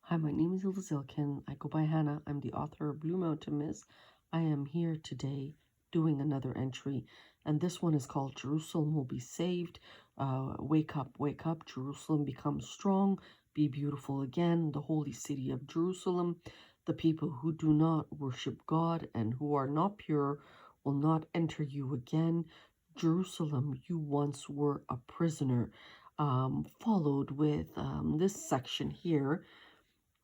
Hi, my name is Hilda Zilkin. I go by Hannah. I'm the author of Blue Mountain Mist. I am here today doing another entry, and this one is called Jerusalem Will Be Saved. Wake up, Jerusalem becomes strong, be beautiful again, the holy city of Jerusalem. The people who do not worship God and who are not pure will not enter you again. Jerusalem, you once were a prisoner. Followed with this section here,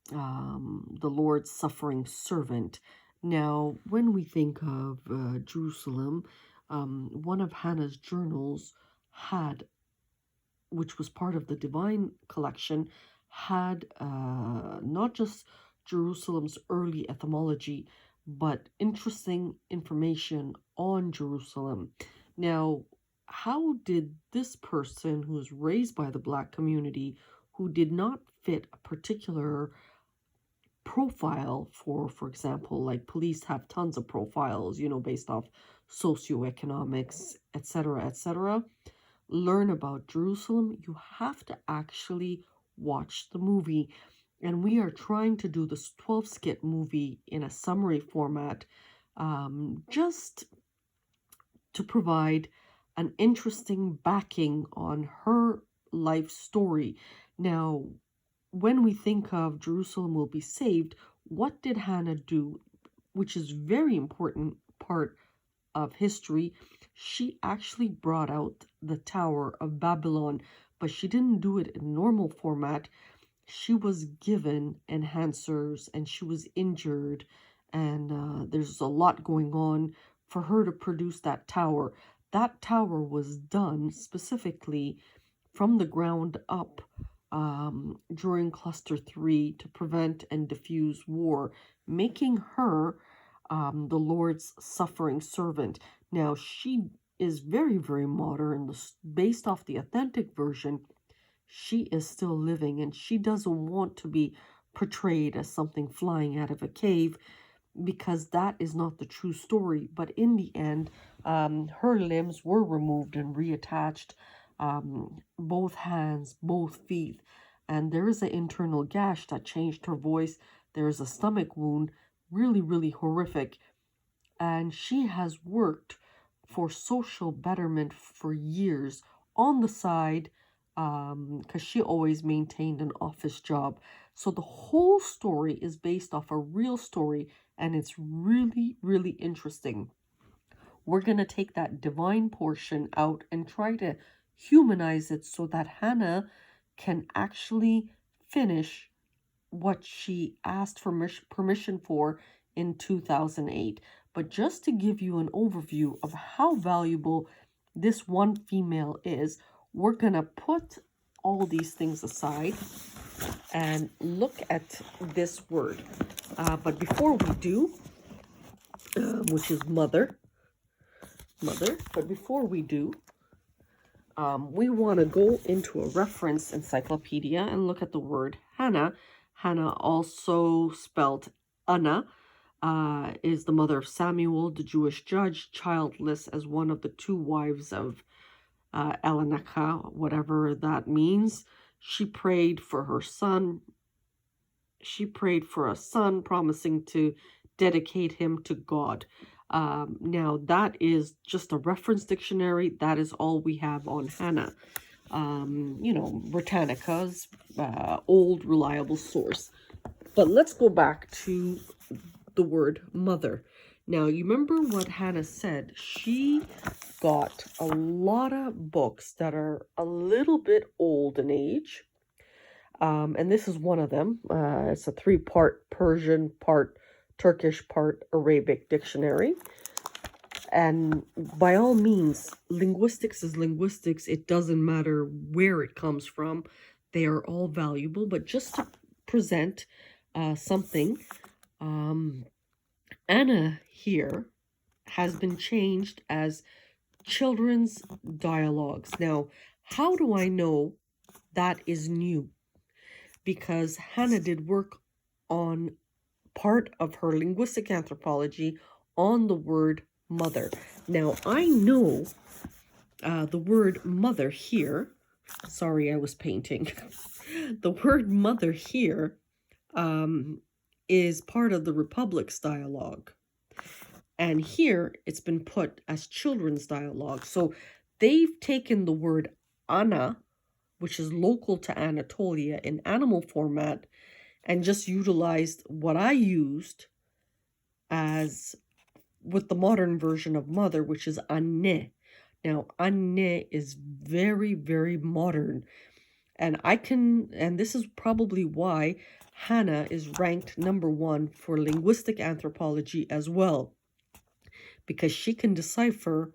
the Lord's suffering servant. Now, when we think of Jerusalem, one of Hannah's journals had, which was part of the Divine Collection, had not just Jerusalem's early etymology, but interesting information on Jerusalem. Now, how did this person who was raised by the Black community, who did not fit a particular profile, for example, like police have tons of profiles, based off socioeconomics, etc., learn about Jerusalem? You have to actually watch the movie. And we are trying to do this 12 skit movie in a summary format, just to provide an interesting backing on her life story. Now, when we think of Jerusalem Will Be Saved, what did Hannah do, which is very important part of history? She actually brought out the Tower of Babylon, but she didn't do it in normal format. She was given enhancers and she was injured, and there's a lot going on for her to produce that tower. That tower was done specifically from the ground up during Cluster 3 to prevent and diffuse war, making her the Lord's suffering servant. Now, she is very, very modern. Based off the authentic version, she is still living, and she doesn't want to be portrayed as something flying out of a cave, because that is not the true story. But in the end, her limbs were removed and reattached, both hands, both feet, and there is an internal gash that changed her voice. There is a stomach wound, really, really horrific. And she has worked for social betterment for years on the side, because she always maintained an office job. So the whole story is based off a real story, and it's really, really interesting. We're going to take that divine portion out and try to humanize it so that Hannah can actually finish what she asked for permission for in 2008. But just to give you an overview of how valuable this one female is, we're going to put all these things aside and look at this word. But before we do, which is mother, but before we do, we want to go into a reference encyclopedia and look at the word Hannah. Hannah, also spelled Anna, is the mother of Samuel, the Jewish judge, childless as one of the two wives of Elanaka, whatever that means. She prayed for her son. She prayed for a son, promising to dedicate him to God. Now, that is just a reference dictionary. That is all we have on Hannah. Britannica's old reliable source. But let's go back to the word mother. Now, you remember what Hannah said? She got a lot of books that are a little bit old in age. And this is one of them. It's a 3-part Persian, part Turkish, part Arabic dictionary. And by all means, linguistics is linguistics. It doesn't matter where it comes from. They are all valuable. But just to present something, Anna here has been changed as children's dialogues. Now, how do I know that is new? Because Hanna did work on part of her linguistic anthropology on the word mother. Now, I know the word mother here, sorry, I was painting. The word mother here is part of the Republic's dialogue. And here it's been put as children's dialogue. So they've taken the word Anna, which is local to Anatolia in animal format, and just utilized what I used as with the modern version of mother, which is Anne. Now, Anne is very, very modern. And this is probably why Hanna is ranked #1 for linguistic anthropology as well, because she can decipher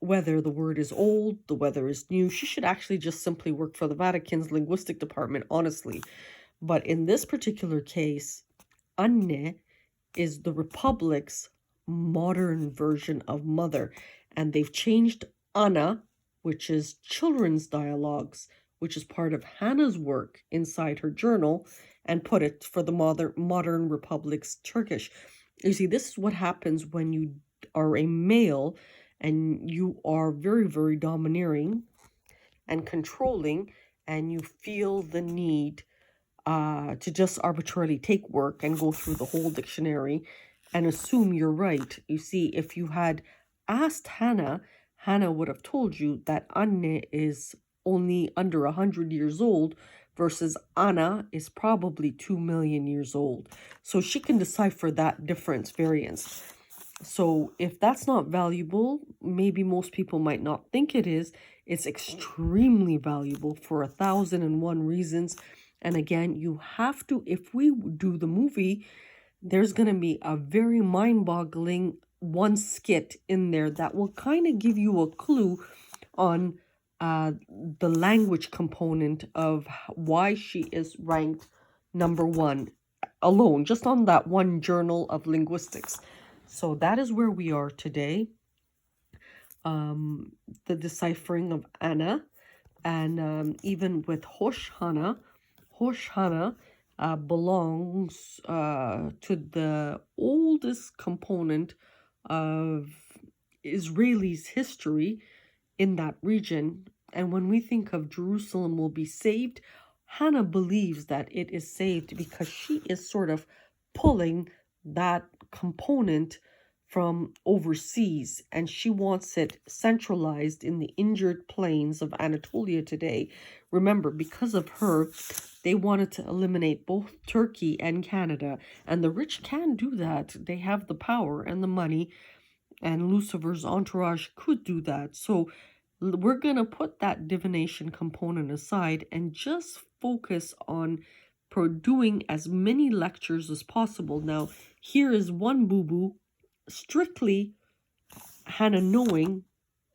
whether the word is old, the whether is new. She should actually just simply work for the Vatican's linguistic department, honestly. But in this particular case, Anne is the Republic's modern version of mother. And they've changed Anna, which is children's dialogues, which is part of Hannah's work inside her journal, and put it for the modern Republic's Turkish. You see, this is what happens when you are a male and you are very, very domineering and controlling, and you feel the need to just arbitrarily take work and go through the whole dictionary and assume you're right. You see, if you had asked Hannah, Hannah would have told you that Anne is only under 100 years old versus Anna is probably 2 million years old. So she can decipher that difference, variance. So if that's not valuable, maybe most people might not think it is. It's extremely valuable for 1,001 reasons. And again, you have to, if we do the movie, there's going to be a very mind-boggling one skit in there that will kind of give you a clue on the language component of why she is ranked #1 alone, just on that one journal of linguistics. So that is where we are today. The deciphering of Anna, and even with Hosh Hanna belongs to the oldest component of Israelis' history in that region. And when we think of Jerusalem will be saved, Hannah believes that it is saved because she is sort of pulling that component from overseas, and she wants it centralized in the injured plains of Anatolia today. Remember, because of her, they wanted to eliminate both Turkey and Canada, and the rich can do that. They have the power and the money, and Lucifer's entourage could do that. So we're going to put that divination component aside and just focus on doing as many lectures as possible. Now, here is one boo-boo, strictly Hannah knowing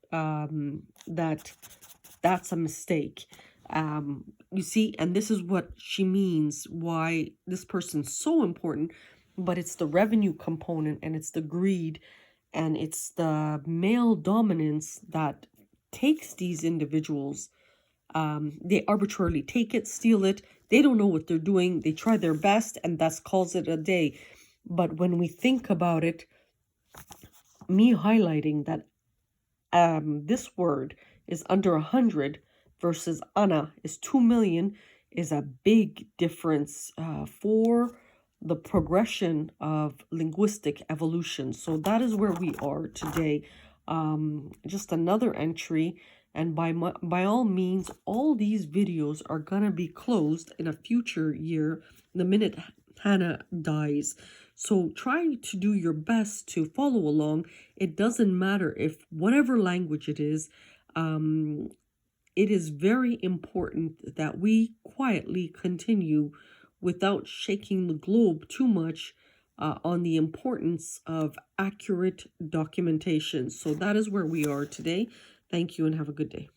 that that's a mistake. You see, and this is what she means, why this person's so important, but it's the revenue component, and it's the greed, and it's the male dominance that takes these individuals. They arbitrarily take it, steal it. They don't know what they're doing. They try their best, and that's calls it a day. But when we think about it, me highlighting that this word is under 100 versus Anna is 2 million is a big difference for the progression of linguistic evolution. So that is where we are today. Just another entry. And by all means, all these videos are going to be closed in a future year the minute Hannah dies. So try to do your best to follow along. It doesn't matter if whatever language it is very important that we quietly continue without shaking the globe too much on the importance of accurate documentation. So that is where we are today. Thank you and have a good day.